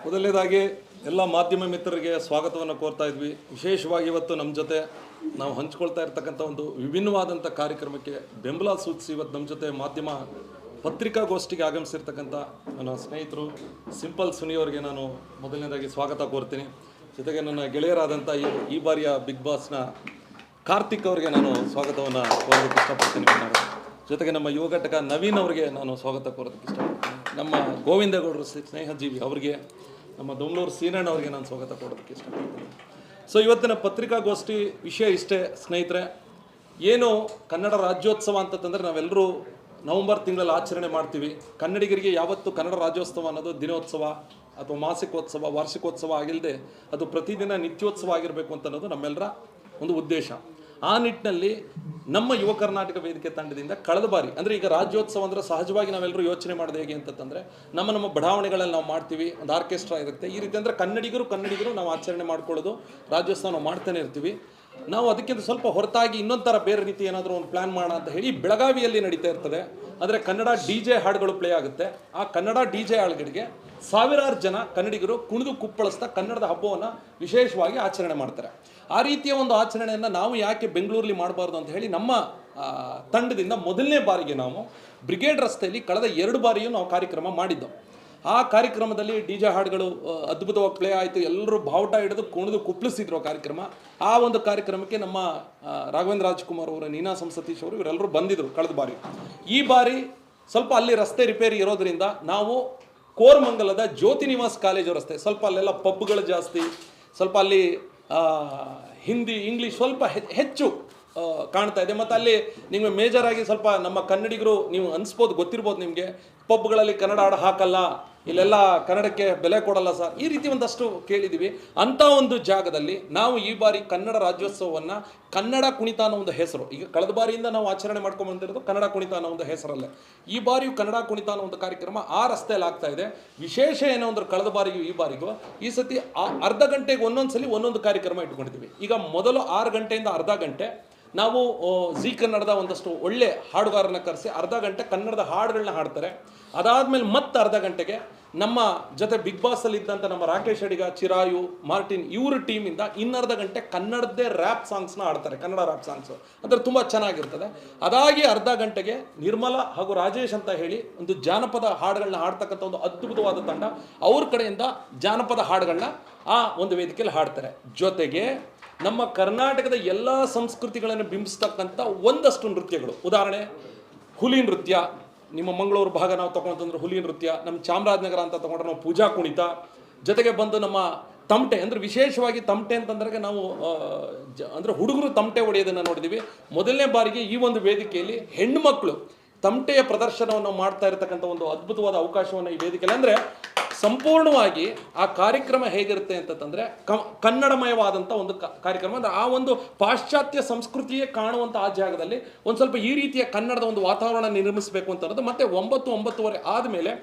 ಮೊದಲನೇದಾಗಿ ಎಲ್ಲ ಮಾಧ್ಯಮ ಮಿತ್ರರಿಗೆ ಸ್ವಾಗತವನ್ನು ಕೋರ್ತಾ ಇದ್ವಿ. ವಿಶೇಷವಾಗಿ ಇವತ್ತು ನಮ್ಮ ಜೊತೆ ನಾವು ಹಂಚ್ಕೊಳ್ತಾ ಇರ್ತಕ್ಕಂಥ ಒಂದು ವಿಭಿನ್ನವಾದಂಥ ಕಾರ್ಯಕ್ರಮಕ್ಕೆ ಬೆಂಬಲ ಸೂಚಿಸಿ ಇವತ್ತು ನಮ್ಮ ಜೊತೆ ಮಾಧ್ಯಮ ಪತ್ರಿಕಾಗೋಷ್ಠಿಗೆ ಆಗಮಿಸಿರ್ತಕ್ಕಂಥ ನನ್ನ ಸ್ನೇಹಿತರು ಸಿಂಪಲ್ ಸುನಿಯವರಿಗೆ ನಾನು ಮೊದಲನೇದಾಗಿ ಸ್ವಾಗತ ಕೋರ್ತೀನಿ. ಜೊತೆಗೆ ನನ್ನ ಗೆಳೆಯರಾದಂಥ ಈ ಬಾರಿಯ ಬಿಗ್ ಬಾಸ್ನ ಕಾರ್ತಿಕ್ ಅವರಿಗೆ ನಾನು ಸ್ವಾಗತವನ್ನು ಕೋರೋದಕ್ಕೆ ಇಷ್ಟಪಡ್ತೀನಿ. ಜೊತೆಗೆ ನಮ್ಮ ಯುವ ಘಟಕ ನವೀನ್ ಅವರಿಗೆ ನಾನು ಸ್ವಾಗತ ಕೋರೋದಕ್ಕೆ ಇಷ್ಟಪಡ್ತೀನಿ. ನಮ್ಮ ಗೋವಿಂದೇಗೌಡರು ಸ್ನೇಹಜೀವಿ ಅವರಿಗೆ, ನಮ್ಮ ದೊಮ್ಲೂರು ಸೀನಣ್ಣ ಅವರಿಗೆ ನಾನು ಸ್ವಾಗತ ಕೊಡೋದಕ್ಕೆ ಇಷ್ಟಪಡ್ತೀನಿ. ಸೊ ಇವತ್ತಿನ ಪತ್ರಿಕಾಗೋಷ್ಠಿ ವಿಷಯ ಇಷ್ಟೇ ಸ್ನೇಹಿತರೆ. ಏನು ಕನ್ನಡ ರಾಜ್ಯೋತ್ಸವ ಅಂತಂದರೆ ನಾವೆಲ್ಲರೂ ನವಂಬರ್ ತಿಂಗಳಲ್ಲಿ ಆಚರಣೆ ಮಾಡ್ತೀವಿ. ಕನ್ನಡಿಗರಿಗೆ ಯಾವತ್ತು ಕನ್ನಡ ರಾಜ್ಯೋತ್ಸವ ಅನ್ನೋದು ದಿನೋತ್ಸವ ಅಥವಾ ಮಾಸಿಕೋತ್ಸವ ವಾರ್ಷಿಕೋತ್ಸವ ಆಗಿಲ್ಲದೆ ಅದು ಪ್ರತಿದಿನ ನಿತ್ಯೋತ್ಸವ ಆಗಿರಬೇಕು ಅಂತ ಅನ್ನೋದು ನಮ್ಮೆಲ್ಲರ ಒಂದು ಉದ್ದೇಶ. ಆ ನಿಟ್ಟಿನಲ್ಲಿ ನಮ್ಮ ಯುವ ಕರ್ನಾಟಕ ವೇದಿಕೆ ತಂಡದಿಂದ ಕಳೆದ ಬಾರಿ ಅಂದರೆ ಈಗ ರಾಜ್ಯೋತ್ಸವ ಅಂದರೆ ಸಹಜವಾಗಿ ನಾವೆಲ್ಲರೂ ಯೋಚನೆ ಮಾಡೋದು ಹೇಗೆ ಅಂತಂದರೆ ನಮ್ಮ ಬಡಾವಣೆಗಳಲ್ಲಿ ನಾವು ಮಾಡ್ತೀವಿ, ಒಂದು ಆರ್ಕೆಸ್ಟ್ರಾ ಇರುತ್ತೆ. ಈ ರೀತಿ ಅಂದರೆ ಕನ್ನಡಿಗರು ನಾವು ಆಚರಣೆ ಮಾಡ್ಕೊಳ್ಳೋದು ರಾಜ್ಯೋತ್ಸವ ನಾವು ಮಾಡ್ತಾನೆ ಇರ್ತೀವಿ. ನಾವು ಅದಕ್ಕಿಂತ ಸ್ವಲ್ಪ ಹೊರತಾಗಿ ಇನ್ನೊಂದು ಥರ ಬೇರೆ ರೀತಿ ಏನಾದರೂ ಒಂದು ಪ್ಲ್ಯಾನ್ ಮಾಡೋಣ ಅಂತ ಹೇಳಿ ಬೆಳಗಾವಿಯಲ್ಲಿ ನಡೀತಾ ಇರ್ತದೆ. ಅಂದರೆ ಕನ್ನಡ DJ ಹಾಡುಗಳು ಪ್ಲೇ ಆಗುತ್ತೆ. ಆ ಕನ್ನಡ DJ ಹಾಡುಗಳಿಗೆ ಸಾವಿರಾರು ಜನ ಕನ್ನಡಿಗರು ಕುಣಿದು ಕುಪ್ಪಳಿಸ್ತಾ ಕನ್ನಡದ ಹಬ್ಬವನ್ನು ವಿಶೇಷವಾಗಿ ಆಚರಣೆ ಮಾಡ್ತಾರೆ. ಆ ರೀತಿಯ ಒಂದು ಆಚರಣೆಯನ್ನು ನಾವು ಯಾಕೆ ಬೆಂಗಳೂರಲ್ಲಿ ಮಾಡಬಾರ್ದು ಅಂತ ಹೇಳಿ ನಮ್ಮ ತಂಡದಿಂದ ಮೊದಲನೇ ಬಾರಿಗೆ ನಾವು ಬ್ರಿಗೇಡ್ ರಸ್ತೆಯಲ್ಲಿ ಕಳೆದ 2 ಬಾರಿಯೂ ನಾವು ಕಾರ್ಯಕ್ರಮ ಮಾಡಿದ್ದೆವು. ಆ ಕಾರ್ಯಕ್ರಮದಲ್ಲಿ DJ ಹಾಡುಗಳು ಅದ್ಭುತವಾಗಿ ಪ್ಲೇ ಆಯಿತು. ಎಲ್ಲರೂ ಬಾವುಟ ಹಿಡಿದು ಕುಣಿದು ಕುಪ್ಪಳಿಸಿದ್ರು ಕಾರ್ಯಕ್ರಮ. ಆ ಒಂದು ಕಾರ್ಯಕ್ರಮಕ್ಕೆ ನಮ್ಮ ರಾಘವೇಂದ್ರ ರಾಜ್ಕುಮಾರ್ ಅವರು, ನೀನಾಸಂ ಸತೀಶ್ ಅವರು ಇವರೆಲ್ಲರೂ ಬಂದಿದ್ದರು ಕಳೆದ ಬಾರಿ. ಈ ಬಾರಿ ಸ್ವಲ್ಪ ಅಲ್ಲಿ ರಸ್ತೆ ರಿಪೇರಿ ಇರೋದ್ರಿಂದ ನಾವು ಕೋರಮಂಗಲದ ಜ್ಯೋತಿ ನಿವಾಸ್ ಕಾಲೇಜು ರಸ್ತೆ, ಸ್ವಲ್ಪ ಅಲ್ಲೆಲ್ಲ ಪಬ್ಗಳು ಜಾಸ್ತಿ, ಸ್ವಲ್ಪ ಅಲ್ಲಿ ಹಿಂದಿ ಇಂಗ್ಲೀಷ್ ಸ್ವಲ್ಪ ಹೆಚ್ಚು ಕಾಣ್ತಾ ಇದೆ. ಮತ್ತು ಅಲ್ಲಿ ನಿಮಗೆ ಮೇಜರಾಗಿ ಸ್ವಲ್ಪ ನಮ್ಮ ಕನ್ನಡಿಗರು ನೀವು ಅನಿಸ್ಬೋದು, ಗೊತ್ತಿರ್ಬೋದು ನಿಮಗೆ, ಪಬ್ಗಳಲ್ಲಿ ಕನ್ನಡ ಹಾಡು ಹಾಕಲ್ಲ, ಇಲ್ಲೆಲ್ಲ ಕನ್ನಡಕ್ಕೆ ಬೆಲೆ ಕೊಡಲ್ಲ ಸರ್, ಈ ರೀತಿ ಒಂದಷ್ಟು ಕೇಳಿದ್ದೀವಿ. ಅಂಥ ಒಂದು ಜಾಗದಲ್ಲಿ ನಾವು ಈ ಬಾರಿ ಕನ್ನಡ ರಾಜ್ಯೋತ್ಸವವನ್ನು ಕನ್ನಡ ಕುಣಿತ ಅನ್ನೋ ಒಂದು ಹೆಸರು, ಈಗ ಕಳೆದ ಬಾರಿಯಿಂದ ನಾವು ಆಚರಣೆ ಮಾಡ್ಕೊಂಡು ಬಂದಿರೋದು ಕನ್ನಡ ಕುಣಿತ ಅನ್ನೋ ಒಂದು ಹೆಸರಲ್ಲೇ ಈ ಬಾರಿಯೂ ಕನ್ನಡ ಕುಣಿತ ಅನ್ನೋ ಒಂದು ಕಾರ್ಯಕ್ರಮ ಆ ರಸ್ತೆಯಲ್ಲಿ ಆಗ್ತಾ ಇದೆ. ವಿಶೇಷ ಏನೋ ಅಂದ್ರೆ ಕಳೆದ ಬಾರಿಗೂ ಈ ಬಾರಿಗೂ ಈ ಸತಿ ಅರ್ಧ ಗಂಟೆಗೆ ಒಂದೊಂದ್ಸಲಿ ಒಂದೊಂದು ಕಾರ್ಯಕ್ರಮ ಇಟ್ಕೊಂಡಿದ್ದೀವಿ. ಈಗ ಮೊದಲು 6 ಗಂಟೆಯಿಂದ ಅರ್ಧ ಗಂಟೆ ನಾವು ಜಿ ಕನ್ನಡದ ಒಂದಷ್ಟು ಒಳ್ಳೆ ಹಾಡುಗಾರನ ಕರೆಸಿ ಅರ್ಧ ಗಂಟೆ ಕನ್ನಡದ ಹಾಡುಗಳನ್ನ ಹಾಡ್ತಾರೆ. ಅದಾದಮೇಲೆ ಮತ್ತೆ ಅರ್ಧ ಗಂಟೆಗೆ ನಮ್ಮ ಜೊತೆ ಬಿಗ್ ಬಾಸಲ್ಲಿ ಇದ್ದಂಥ ನಮ್ಮ ರಾಕೇಶ್ ಅಡಿಗ, ಚಿರಾಯು, ಮಾರ್ಟಿನ್ ಇವ್ರ ಟೀಮಿಂದ ಇನ್ನರ್ಧ ಗಂಟೆ ಕನ್ನಡದ್ದೇ ರ್ಯಾಪ್ ಸಾಂಗ್ಸ್ನ ಹಾಡ್ತಾರೆ. ಕನ್ನಡ ರ್ಯಾಪ್ ಸಾಂಗ್ಸು ಅಂದರೆ ತುಂಬ ಚೆನ್ನಾಗಿರ್ತದೆ. ಅದಾಗಿ ಅರ್ಧ ಗಂಟೆಗೆ ನಿರ್ಮಲಾ ಹಾಗೂ ರಾಜೇಶ್ ಅಂತ ಹೇಳಿ ಒಂದು ಜಾನಪದ ಹಾಡುಗಳನ್ನ ಹಾಡ್ತಕ್ಕಂಥ ಒಂದು ಅದ್ಭುತವಾದ ತಂಡ, ಅವ್ರ ಕಡೆಯಿಂದ ಜಾನಪದ ಹಾಡುಗಳನ್ನ ಆ ಒಂದು ವೇದಿಕೆಯಲ್ಲಿ ಹಾಡ್ತಾರೆ. ಜೊತೆಗೆ ನಮ್ಮ ಕರ್ನಾಟಕದ ಎಲ್ಲ ಸಂಸ್ಕೃತಿಗಳನ್ನು ಬಿಂಬಿಸ್ತಕ್ಕಂಥ ಒಂದಷ್ಟು ನೃತ್ಯಗಳು, ಉದಾಹರಣೆ ಹುಲಿ ನೃತ್ಯ, ನಿಮ್ಮ ಮಂಗಳೂರು ಭಾಗ ನಾವು ತೊಗೊಂತಂದ್ರೆ ಹುಲಿ ನೃತ್ಯ, ನಮ್ಮ ಚಾಮರಾಜನಗರ ಅಂತ ತೊಗೊಂಡ್ರೆ ನಾವು ಪೂಜಾ ಕುಣಿತ, ಜೊತೆಗೆ ಬಂದು ನಮ್ಮ ತಮಟೆ, ಅಂದರೆ ವಿಶೇಷವಾಗಿ ತಮಟೆ ಅಂತಂದ್ರೆ ನಾವು ಅಂದರೆ ಹುಡುಗರು ತಮಟೆ ಹೊಡೆಯೋದನ್ನು ನೋಡಿದ್ದೀವಿ. ಮೊದಲನೇ ಬಾರಿಗೆ ಈ ಒಂದು ವೇದಿಕೆಯಲ್ಲಿ ಹೆಣ್ಣುಮಕ್ಕಳು ತಮಟೆಯ ಪ್ರದರ್ಶನವನ್ನು ಮಾಡ್ತಾ ಇರತಕ್ಕಂಥ ಒಂದು ಅದ್ಭುತವಾದ ಅವಕಾಶವನ್ನು ಈ ವೇದಿಕೆಯಲ್ಲಿ, ಅಂದರೆ ಸಂಪೂರ್ಣವಾಗಿ ಆ ಕಾರ್ಯಕ್ರಮ ಹೇಗಿರುತ್ತೆ ಅಂತಂದರೆ ಕನ್ನಡಮಯವಾದಂಥ ಒಂದು ಕಾರ್ಯಕ್ರಮ. ಅಂದರೆ ಆ ಒಂದು ಪಾಶ್ಚಾತ್ಯ ಸಂಸ್ಕೃತಿಯೇ ಕಾಣುವಂಥ ಆ ಜಾಗದಲ್ಲಿ ಒಂದು ಸ್ವಲ್ಪ ಈ ರೀತಿಯ ಕನ್ನಡದ ಒಂದು ವಾತಾವರಣ ನಿರ್ಮಿಸಬೇಕು ಅಂತ ಅನ್ನೋದು. ಮತ್ತು 9-9:30 ಆದಮೇಲೆ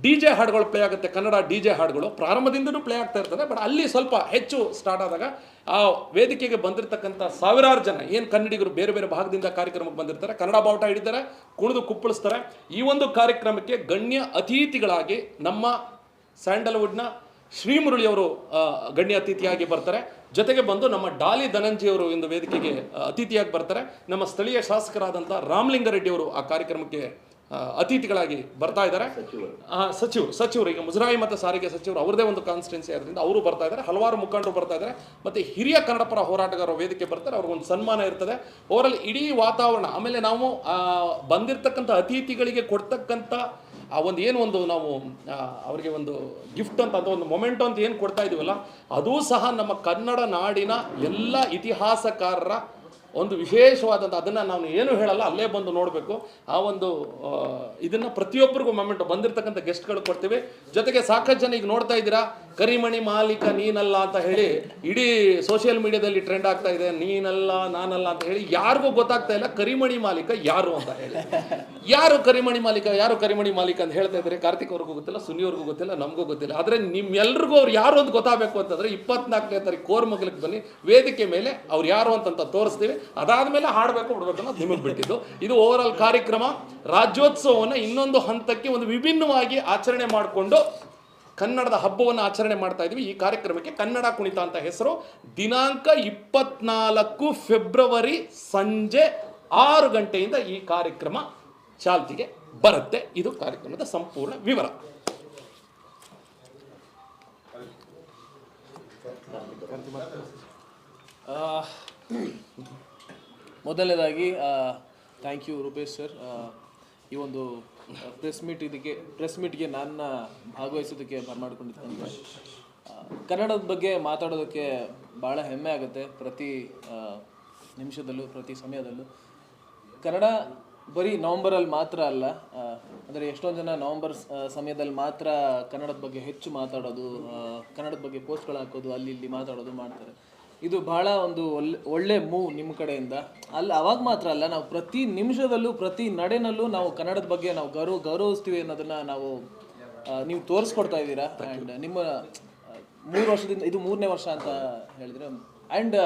DJ ಹಾಡುಗಳು ಪ್ಲೇ ಆಗುತ್ತೆ. ಕನ್ನಡ DJ ಹಾಡುಗಳು ಪ್ರಾರಂಭದಿಂದಲೂ ಪ್ಲೇ ಆಗ್ತಾ ಇರ್ತದೆ. ಬಟ್ ಅಲ್ಲಿ ಸ್ವಲ್ಪ ಹೆಚ್ಚು ಸ್ಟಾರ್ಟ್ ಆದಾಗ ಆ ವೇದಿಕೆಗೆ ಬಂದಿರತಕ್ಕಂಥ ಸಾವಿರಾರು ಜನ ಏನು ಕನ್ನಡಿಗರು ಬೇರೆ ಬೇರೆ ಭಾಗದಿಂದ ಕಾರ್ಯಕ್ರಮಕ್ಕೆ ಬಂದಿರ್ತಾರೆ, ಕನ್ನಡ ಬಾವುಟ ಹಿಡಿತಾರೆ, ಕುಣಿದು ಕುಪ್ಪಳಿಸ್ತಾರೆ. ಈ ಒಂದು ಕಾರ್ಯಕ್ರಮಕ್ಕೆ ಗಣ್ಯ ಅತಿಥಿಗಳಾಗಿ ನಮ್ಮ ಸ್ಯಾಂಡಲ್ವುಡ್ನ ಶ್ರೀಮುರಳಿಯವರು ಗಣ್ಯ ಅತಿಥಿಯಾಗಿ ಬರ್ತಾರೆ. ಜೊತೆಗೆ ಬಂದು ನಮ್ಮ ಡಾಲಿ ಧನಂಜಯವರು ಒಂದು ವೇದಿಕೆಗೆ ಅತಿಥಿಯಾಗಿ ಬರ್ತಾರೆ. ನಮ್ಮ ಸ್ಥಳೀಯ ಶಾಸಕರಾದಂಥ ರಾಮಲಿಂಗಾರೆಡ್ಡಿ ಅವರು ಆ ಕಾರ್ಯಕ್ರಮಕ್ಕೆ ಅತಿಥಿಗಳಾಗಿ ಬರ್ತಾ ಇದ್ದಾರೆ. ಸಚಿವರು ಈಗ ಮುಜರಾಯಿ ಮತ್ತು ಸಾರಿಗೆ ಸಚಿವರು ಅವ್ರದೇ ಒಂದು ಕಾನ್ಸ್ಟಿಟ್ಯೂನ್ಸಿ ಆದ್ರಿಂದ ಅವರು ಬರ್ತಾ ಇದ್ದಾರೆ. ಹಲವಾರು ಮುಖಂಡರು ಬರ್ತಾ ಇದ್ದಾರೆ. ಮತ್ತು ಹಿರಿಯ ಕನ್ನಡ ಪರ ಹೋರಾಟಗಾರರು ವೇದಿಕೆ ಬರ್ತಾರೆ. ಅವ್ರಿಗೊಂದು ಸನ್ಮಾನ ಇರ್ತದೆ. ಓವರಲ್ಲಿ ಇಡೀ ವಾತಾವರಣ, ಆಮೇಲೆ ನಾವು ಬಂದಿರತಕ್ಕಂಥ ಅತಿಥಿಗಳಿಗೆ ಕೊಡ್ತಕ್ಕಂಥ ಆ ಒಂದು ಏನು ಒಂದು ನಾವು ಅವರಿಗೆ ಒಂದು ಗಿಫ್ಟ್ ಅಂತ ಅಥವಾ ಒಂದು ಮೊಮೆಂಟೋ ಅಂತ ಏನು ಕೊಡ್ತಾ ಇದೀವಲ್ಲ, ಅದೂ ಸಹ ನಮ್ಮ ಕನ್ನಡ ನಾಡಿನ ಎಲ್ಲ ಇತಿಹಾಸಕಾರರ ಒಂದು ವಿಶೇಷವಾದಂಥ, ಅದನ್ನು ನಾವು ಏನು ಹೇಳಲ್ಲ, ಅಲ್ಲೇ ಬಂದು ನೋಡಬೇಕು. ಆ ಒಂದು ಇದನ್ನು ಪ್ರತಿಯೊಬ್ಬರಿಗೂ ಮೊಮೆಂಟ್ ಬಂದಿರತಕ್ಕಂಥ ಗೆಸ್ಟ್ಗಳು ಕೊಡ್ತೀವಿ. ಜೊತೆಗೆ ಸಾಕಷ್ಟು ಜನ ಈಗ ನೋಡ್ತಾ ಇದ್ದೀರಾ, ಕರಿಮಣಿ ಮಾಲೀಕ ನೀನಲ್ಲ ಅಂತ ಹೇಳಿ ಇಡೀ ಸೋಷಿಯಲ್ ಮೀಡಿಯಾದಲ್ಲಿ ಟ್ರೆಂಡ್ ಆಗ್ತಾ ಇದೆ. ನೀನಲ್ಲ ನಾನಲ್ಲ ಅಂತ ಹೇಳಿ ಯಾರಿಗೂ ಗೊತ್ತಾಗ್ತಾ ಇಲ್ಲ ಕರಿಮಣಿ ಮಾಲೀಕ ಯಾರು ಅಂತ ಹೇಳಿ. ಯಾರು ಕರಿಮಣಿ ಮಾಲೀಕ ಅಂತ ಹೇಳ್ತಾ ಇದ್ದಾರೆ. ಕಾರ್ತಿಕ್ ಅವ್ರಿಗೂ ಗೊತ್ತಿಲ್ಲ, ಸುನಿಯವ್ರಿಗೂ ಗೊತ್ತಿಲ್ಲ, ನಮಗೂ ಗೊತ್ತಿಲ್ಲ. ಆದರೆ ನಿಮ್ಮೆಲ್ರಿಗೂ ಅವ್ರು ಯಾರು ಅಂತ ಗೊತ್ತಾಗಬೇಕು ಅಂತಂದರೆ 24ನೇ ತಾರೀಕು ಕೋರಮಂಗಲಕ್ಕೆ ಬನ್ನಿ, ವೇದಿಕೆ ಮೇಲೆ ಅವ್ರು ಯಾರು ಅಂತ ತೋರಿಸ್ತೀವಿ. ಅದಾದಮೇಲೆ ಹಾಡಬೇಕು ಬಿಡಬೇಕು ಅನ್ನೋದು ನಿಮಗೆ ಬಿಟ್ಟಿದ್ದು. ಇದು ಓವರ್ ಆಲ್ ಕಾರ್ಯಕ್ರಮ. ರಾಜ್ಯೋತ್ಸವವನ್ನು ಇನ್ನೊಂದು ಹಂತಕ್ಕೆ ಒಂದು ವಿಭಿನ್ನವಾಗಿ ಆಚರಣೆ ಮಾಡಿಕೊಂಡು ಕನ್ನಡದ ಹಬ್ಬವನ್ನು ಆಚರಣೆ ಮಾಡ್ತಾ ಇದ್ವಿ. ಈ ಕಾರ್ಯಕ್ರಮಕ್ಕೆ ಕನ್ನಡ ಕುಣಿತ ಅಂತ ಹೆಸರು. ದಿನಾಂಕ 24 ಫೆಬ್ರವರಿ ಸಂಜೆ 6 ಗಂಟೆಯಿಂದ ಈ ಕಾರ್ಯಕ್ರಮ ಚಾಲ್ತಿಗೆ ಬರುತ್ತೆ. ಇದು ಕಾರ್ಯಕ್ರಮದ ಸಂಪೂರ್ಣ ವಿವರ. ಮೊದಲನೇದಾಗಿ ಥ್ಯಾಂಕ್ ಯು ರೂಪೇಶ್ ಸರ್, ಈ ಒಂದು ಪ್ರೆಸ್ ಮೀಟ್ಗೆ ನನ್ನ ಭಾಗವಹಿಸೋದಕ್ಕೆ ಬರಮಾಡ್ಕೊಂಡಿದ್ದೆ. ಕನ್ನಡದ ಬಗ್ಗೆ ಮಾತಾಡೋದಕ್ಕೆ ಭಾಳ ಹೆಮ್ಮೆ ಆಗುತ್ತೆ. ಪ್ರತಿ ನಿಮಿಷದಲ್ಲೂ ಪ್ರತಿ ಸಮಯದಲ್ಲೂ ಕನ್ನಡ ಬರೀ ನವಂಬರಲ್ಲಿ ಮಾತ್ರ ಅಲ್ಲ, ಅಂದರೆ ಎಷ್ಟೊಂದು ಜನ ನವಂಬರ್ ಸಮಯದಲ್ಲಿ ಮಾತ್ರ ಕನ್ನಡದ ಬಗ್ಗೆ ಹೆಚ್ಚು ಮಾತಾಡೋದು, ಕನ್ನಡದ ಬಗ್ಗೆ ಪೋಸ್ಟ್ಗಳು ಹಾಕೋದು, ಅಲ್ಲಿ ಇಲ್ಲಿ ಮಾತಾಡೋದು ಮಾಡ್ತಾರೆ. ಇದು ಭಾಳ ಒಂದು ಒಳ್ಳೆ ಮೂವ್ ನಿಮ್ಮ ಕಡೆಯಿಂದ. ಅವಾಗ ಮಾತ್ರ ಅಲ್ಲ, ನಾವು ಪ್ರತಿ ನಿಮಿಷದಲ್ಲೂ ಪ್ರತಿ ನಡೆನಲ್ಲೂ ನಾವು ಕನ್ನಡದ ಬಗ್ಗೆ ನಾವು ಗೌರವಿಸ್ತೀವಿ ಅನ್ನೋದನ್ನು ನಾವು ನೀವು ತೋರಿಸ್ಕೊಡ್ತಾ ಇದ್ದೀರಾ. ಆ್ಯಂಡ್ ನಿಮ್ಮ 3 ವರ್ಷದಿಂದ ಇದು 3ನೇ ವರ್ಷ ಅಂತ ಹೇಳಿದ್ರೆ, ಆ್ಯಂಡ್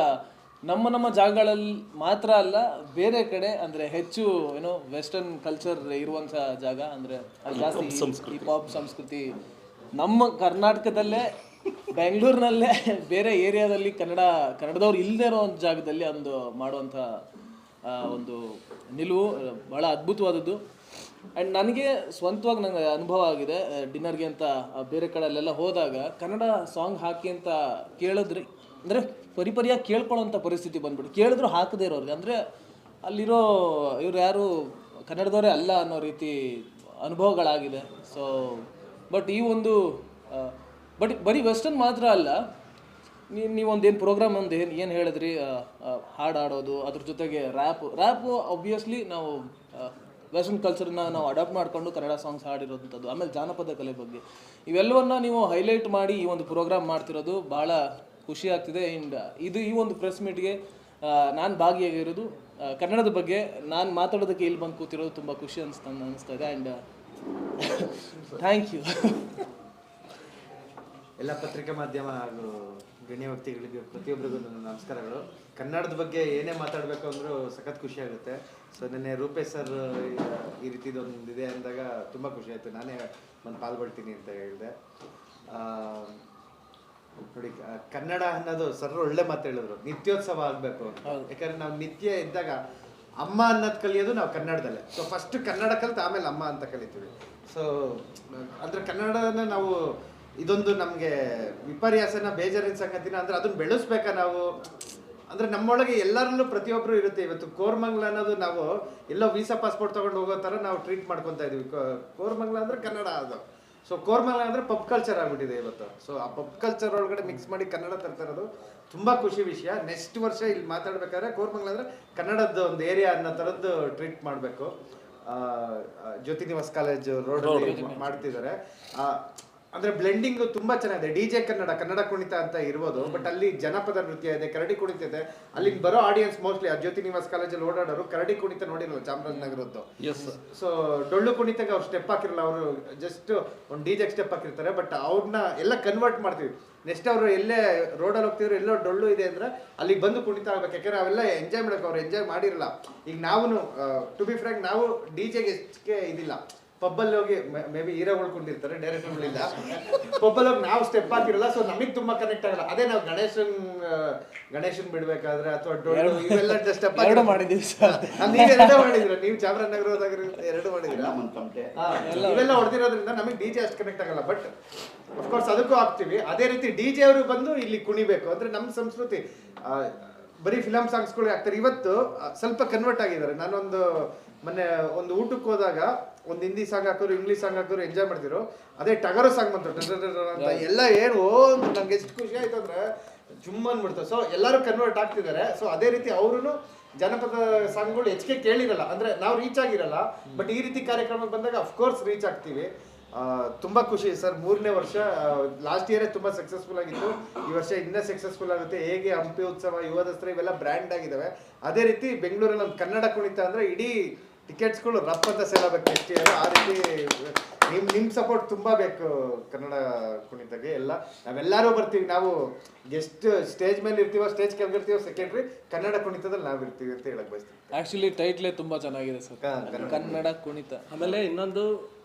ನಮ್ಮ ಜಾಗಗಳಲ್ಲಿ ಮಾತ್ರ ಅಲ್ಲ, ಬೇರೆ ಕಡೆ ಅಂದರೆ ಹೆಚ್ಚು ಏನೋ ವೆಸ್ಟರ್ನ್ ಕಲ್ಚರ್ ಇರುವಂಥ ಜಾಗ, ಅಂದರೆ ಅಲ್ಲಿ ಜಾಸ್ತಿ ಹಿಪ್ ಹಾಪ್ ಸಂಸ್ಕೃತಿ ನಮ್ಮ ಕರ್ನಾಟಕದಲ್ಲೇ ಬೆಂಗಳೂರಿನಲ್ಲೇ ಬೇರೆ ಏರಿಯಾದಲ್ಲಿ ಕನ್ನಡದವ್ರು ಇಲ್ಲದೇ ಇರೋ ಒಂದು ಜಾಗದಲ್ಲಿ ಒಂದು ಮಾಡುವಂಥ ಒಂದು ನಿಲುವು ಭಾಳ ಅದ್ಭುತವಾದದ್ದು. ಆ್ಯಂಡ್ ನನಗೆ ಸ್ವಂತವಾಗಿ ನನಗೆ ಅನುಭವ ಆಗಿದೆ. ಡಿನ್ನರ್ಗೆ ಅಂತ ಬೇರೆ ಕಡೆಯಲ್ಲೆಲ್ಲ ಹೋದಾಗ ಕನ್ನಡ ಸಾಂಗ್ ಹಾಕಿ ಅಂತ ಕೇಳಿದ್ರಿ ಅಂದರೆ ಪರಿಪರಿಯಾಗಿ ಕೇಳ್ಕೊಳ್ಳೋಂಥ ಪರಿಸ್ಥಿತಿ ಬಂದ್ಬಿಟ್ಟು, ಕೇಳಿದ್ರು ಹಾಕದೇ ಇರೋರಿಗೆ, ಅಂದರೆ ಅಲ್ಲಿರೋ ಇವ್ರು ಯಾರು ಕನ್ನಡದವರೇ ಅಲ್ಲ ಅನ್ನೋ ರೀತಿ ಅನುಭವಗಳಾಗಿದೆ. ಸೊ ಬಟ್ ಈ ಒಂದು ಬರೀ ವೆಸ್ಟರ್ನ್ ಮಾತ್ರ ಅಲ್ಲ, ನೀವೊಂದೇನು ಪ್ರೋಗ್ರಾಮ್ ಒಂದು ಏನು ಹೇಳಿದ್ರಿ, ಹಾಡು ಆಡೋದು, ಅದ್ರ ಜೊತೆಗೆ ರ್ಯಾಪು ಆಬ್ವಿಯಸ್ಲಿ ನಾವು ವೆಸ್ಟರ್ನ್ ಕಲ್ಚರ್ನ ನಾವು ಅಡಾಪ್ಟ್ ಮಾಡಿಕೊಂಡು ಕನ್ನಡ ಸಾಂಗ್ಸ್ ಹಾಡಿರೋಂಥದ್ದು. ಆಮೇಲೆ ಜಾನಪದ ಕಲೆ ಬಗ್ಗೆ ಇವೆಲ್ಲವನ್ನ ನೀವು ಹೈಲೈಟ್ ಮಾಡಿ ಈ ಒಂದು ಪ್ರೋಗ್ರಾಮ್ ಮಾಡ್ತಿರೋದು ಭಾಳ ಖುಷಿ ಆಗ್ತಿದೆ. ಆ್ಯಂಡ್ ಈ ಒಂದು ಪ್ರೆಸ್ ಮೀಟ್ಗೆ ನಾನು ಭಾಗಿಯಾಗಿರೋದು, ಕನ್ನಡದ ಬಗ್ಗೆ ನಾನು ಮಾತಾಡೋದಕ್ಕೆ ಇಲ್ಲಿ ಬಂದು ಕೂತಿರೋದು ತುಂಬ ಖುಷಿ ಅನಿಸ್ತಾ ಇದೆ. And thank you. ಎಲ್ಲ ಪತ್ರಿಕಾ ಮಾಧ್ಯಮ ಹಾಗೂ ಗಣ್ಯ ವ್ಯಕ್ತಿಗಳಿಗೆ ಪ್ರತಿಯೊಬ್ಬರಿಗೂ ನನ್ನ ನಮಸ್ಕಾರಗಳು. ಕನ್ನಡದ ಬಗ್ಗೆ ಏನೇ ಮಾತಾಡಬೇಕು ಅಂದರೂ ಸಖತ್ ಖುಷಿ ಆಗುತ್ತೆ. ಸೊ ನೆನ್ನೆ ರೂಪೇಶ್ ಸರ್ ಈ ರೀತಿದೊಂದಿದೆ ಅಂದಾಗ ತುಂಬ ಖುಷಿ ಆಯಿತು. ನಾನೇ ಬಂದು ಪಾಲ್ಗೊಳ್ತೀನಿ ಅಂತ ಹೇಳಿದೆ. ನೋಡಿ, ಕನ್ನಡ ಅನ್ನೋದು ಸರ್ ಒಳ್ಳೆ ಮಾತು ಹೇಳಿದ್ರು, ನಿತ್ಯೋತ್ಸವ ಆಗಬೇಕು ಅಂತ. ಯಾಕಂದರೆ ನಾವು ನಿತ್ಯ ಇದ್ದಾಗ ಅಮ್ಮ ಅನ್ನೋದು ಕಲಿಯೋದು ನಾವು ಕನ್ನಡದಲ್ಲೇ. ಸೊ ಫಸ್ಟ್ ಕನ್ನಡ ಕಲಿತು ಆಮೇಲೆ ಅಮ್ಮ ಅಂತ ಕಲಿತೀವಿ. ಸೊ ಅಂದರೆ ಕನ್ನಡನ ನಾವು ಇದೊಂದು ನಮಗೆ ವಿಪರ್ಯಾಸನ ಬೇಜಾರಿನ ಸಂಗತಿನ ಅಂದರೆ ಅದನ್ನ ಬೆಳೆಸ್ಬೇಕಾ ನಾವು, ಅಂದರೆ ನಮ್ಮೊಳಗೆ ಎಲ್ಲರಲ್ಲೂ ಪ್ರತಿಯೊಬ್ಬರು ಇರುತ್ತೆ. ಇವತ್ತು ಕೋರ್ಮಂಗ್ಲ ಅನ್ನೋದು ನಾವು ಎಲ್ಲೋ ವೀಸಾ ಪಾಸ್ಪೋರ್ಟ್ ತೊಗೊಂಡು ಹೋಗೋ ಥರ ನಾವು ಟ್ರೀಟ್ ಮಾಡ್ಕೊತಾ ಇದೀವಿ. ಕೋರ್ಮಂಗ್ಲ ಅಂದರೆ ಕನ್ನಡ ಅದು. ಸೊ ಕೋರ್ಮಂಗ್ಲ ಅಂದರೆ ಪಬ್ ಕಲ್ಚರ್ ಆಗ್ಬಿಟ್ಟಿದೆ ಇವತ್ತು. ಸೊ ಆ ಪಬ್ ಕಲ್ಚರ್ ಒಳಗಡೆ ಮಿಕ್ಸ್ ಮಾಡಿ ಕನ್ನಡ ತರ್ತಾ ಇರೋದು ತುಂಬ ಖುಷಿ ವಿಷಯ. ನೆಕ್ಸ್ಟ್ ವರ್ಷ ಇಲ್ಲಿ ಮಾತಾಡ್ಬೇಕಾದ್ರೆ ಕೋರ್ಮಂಗ್ಲ ಅಂದರೆ ಕನ್ನಡದ ಒಂದು ಏರಿಯಾ ಅನ್ನೋ ಥರದ್ದು ಟ್ರೀಟ್ ಮಾಡಬೇಕು. ಜ್ಯೋತಿ ನಿವಾಸ್ ಕಾಲೇಜ್ ರೋಡ್ ಮಾಡ್ತಿದ್ದಾರೆ. ಅಂದ್ರೆ ಬ್ಲೆಂಡಿಂಗ್ ತುಂಬಾ ಚೆನ್ನಾಗಿದೆ. ಡಿಜೆ ಕನ್ನಡ ಕುಣಿತ ಅಂತ ಇರ್ಬೋದು, ಬಟ್ ಅಲ್ಲಿ ಜನಪದ ನೃತ್ಯ ಇದೆ, ಕರಡಿ ಕುಣಿತ ಇದೆ. ಅಲ್ಲಿ ಬರೋ ಆಡಿಯನ್ಸ್ ಮೋಸ್ಟ್ಲಿ ಆ ಜ್ಯೋತಿ ನಿವಾಸ್ ಕಾಲೇಜಲ್ಲಿ ಓಡಾಡೋರು ಕರಡಿ ಕುಣಿತ ನೋಡಿರಲ್ಲ, ಚಾಮರಾಜನಗರದ್ದು. ಸೊ ಡೊಳ್ಳು ಕುಣಿತಕ್ಕೆ ಅವ್ರು ಸ್ಟೆಪ್ ಹಾಕಿರಲ್ಲ, ಅವರು ಜಸ್ಟ್ ಒಂದು ಡಿಜೆ ಸ್ಟೆಪ್ ಹಾಕಿರ್ತಾರೆ. ಬಟ್ ಅವ್ರನ್ನ ಎಲ್ಲ ಕನ್ವರ್ಟ್ ಮಾಡ್ತೀವಿ. ನೆಕ್ಸ್ಟ್ ಅವರು ಎಲ್ಲೇ ರೋಡಲ್ಲಿ ಹೋಗ್ತಿದ್ರು ಎಲ್ಲೋ ಡೊಳ್ಳು ಇದೆ ಅಂದ್ರೆ ಅಲ್ಲಿಗೆ ಬಂದು ಕುಣಿತ ಆಗ್ಬೇಕು. ಯಾಕಂದ್ರೆ ಅವೆಲ್ಲ ಎಂಜಾಯ್ ಮಾಡಬೇಕು. ಅವ್ರು ಎಂಜಾಯ್ ಮಾಡಿರಲ್ಲ. ಈಗ ನಾವು ಟು ಬಿ ಫ್ರ್ಯಾಂಕ್, ನಾವು ಡಿಜೆಗೆ ಎಷ್ಟಕ್ಕೆ ಇದಿಲ್ಲ. ಪಬ್ಬಲ್ಲಿ ಹೋಗಿ ಮೇ ಬಿ ಹೀರೋಗಳು ಕುಂದಿರ್ತಾರೆ, ಡೈರೆಕ್ಟರ್ಗಳಿಲ್ಲ. ಪಬ್ಬಲ್ಲಿ ಹೋಗಿ ನಾವು ಸ್ಟೆಪ್ ಹಾಕಿರಲ್ಲ. ಸೊ ನಮಗೆ ತುಂಬಾ ಕನೆಕ್ಟ್ ಆಗಲ್ಲ. ಅದೇ ನಾವು ಗಣೇಶನ್ ಬಿಡ್ಬೇಕಾದ್ರೆ ಅಥವಾ ಡೊಳ್ಳು ಇವೆಲ್ಲ ಸ್ಟೆಪ್ ಮಾಡಿದೀವಿ. ನೀವೆರಡೇ ಮಾಡಿದ್ರ, ನೀವು ಚಾಮರಾಜನಗರ ಹೋದಾಗ 2 ಮಾಡಿದ್ರ. ಇವೆಲ್ಲ ಹೊಡೆದಿರೋದ್ರಿಂದ ನಮಗೆ ಡಿಜೆ ಅಷ್ಟು ಕನೆಕ್ಟ್ ಆಗಲ್ಲ. ಬಟ್ ಅಫ್ಕೋರ್ಸ್ ಅದಕ್ಕೂ ಆಗ್ತೀವಿ. ಅದೇ ರೀತಿ ಡಿಜೆ ಅವರು ಬಂದು ಇಲ್ಲಿ ಕುಣಿಬೇಕು ಅಂದ್ರೆ ನಮ್ಮ ಸಂಸ್ಕೃತಿ. ಬರೀ ಫಿಲಮ್ ಸಾಂಗ್ಸ್ಗಳು ಆಗ್ತಾರೆ. ಇವತ್ತು ಸ್ವಲ್ಪ ಕನ್ವರ್ಟ್ ಆಗಿದ್ದಾರೆ. ನಾನೊಂದು ಮೊನ್ನೆ ಒಂದು ಊಟಕ್ಕೆ ಹೋದಾಗ ಒಂದು ಹಿಂದಿ ಸಾಂಗ್ ಹಾಕೋರು, ಇಂಗ್ಲೀಷ್ ಸಾಂಗ್ ಹಾಕೋರು ಎಂಜಾಯ್ ಮಾಡ್ತಿರೋ. ಅದೇ ಟಗರು ಸಾಂಗ್ ಬಂತು ಅಂತ ಎಲ್ಲ ಏನು ನಂಗೆ ಎಷ್ಟು ಖುಷಿ ಆಯ್ತು ಅಂದ್ರೆ ಜುಮ್ ಅಂದ್ಬಿಡ್ತು. ಸೊ ಎಲ್ಲರೂ ಕನ್ವರ್ಟ್ ಆಗ್ತಿದ್ದಾರೆ. ಸೊ ಅದೇ ರೀತಿ ಅವರು ಜನಪದ ಸಾಂಗ್ಗಳು ಹೆಚ್ಚಿಗೆ ಕೇಳಿರಲ್ಲ, ಅಂದ್ರೆ ನಾವು ರೀಚ್ ಆಗಿರಲ್ಲ. ಬಟ್ ಈ ರೀತಿ ಕಾರ್ಯಕ್ರಮಕ್ಕೆ ಬಂದಾಗ ಅಫ್ಕೋರ್ಸ್ ರೀಚ್ ಆಗ್ತೀವಿ. ತುಂಬ ಖುಷಿ ಸರ್. 3ನೇ ವರ್ಷ. ಲಾಸ್ಟ್ ಇಯರೇ ತುಂಬ ಸಕ್ಸಸ್ಫುಲ್ ಆಗಿತ್ತು. ಈ ವರ್ಷ ಇನ್ನೂ ಸಕ್ಸಸ್ಫುಲ್ ಆಗುತ್ತೆ. ಹೇಗೆ ಹಂಪಿ ಉತ್ಸವ, ಯುವ ದಸರಾ ಇವೆಲ್ಲ ಬ್ರ್ಯಾಂಡ್ ಆಗಿದ್ದಾವೆ, ಅದೇ ರೀತಿ ಬೆಂಗಳೂರಲ್ಲಿ ಒಂದು ಕನ್ನಡ ಕುಣಿತ ಅಂದರೆ ಇಡೀ ಟಿಕೆಟ್ಸ್ಗಳು ರಫ್ ಅಂತ ಸೇಲ್ ಆಗಬೇಕು ನೆಕ್ಸ್ಟ್ ಇಯರ್. ಆ ರೀತಿ ನಿಮ್ಮ ಸಪೋರ್ಟ್ ತುಂಬ ಬೇಕು ಕನ್ನಡ ಕುಣಿತಕ್ಕೆ. ಎಲ್ಲ ನಾವೆಲ್ಲರೂ ಬರ್ತೀವಿ. ನಾವು ಗೆಸ್ಟ್ ಸ್ಟೇಜ್ ಮೇಲೆ ಇರ್ತೀವೋ, ಸ್ಟೇಜ್ ಕೆಳಗಿರ್ತೀವೋ, ಸೆಕೆಂಡ್ರಿ ಕನ್ನಡ ಕುಣಿತದಲ್ಲಿ ನಾವು ಇರ್ತೀವಿ ಅಂತ ಹೇಳಕ್ ಬಯಸ್ತೀವಿ. ಆ್ಯಕ್ಚುಲಿ ಟೈಟ್ಲೇ ತುಂಬ ಚೆನ್ನಾಗಿದೆ ಸರ್, ಕನ್ನಡ ಕುಣಿತ. ಆಮೇಲೆ ಇನ್ನೊಂದು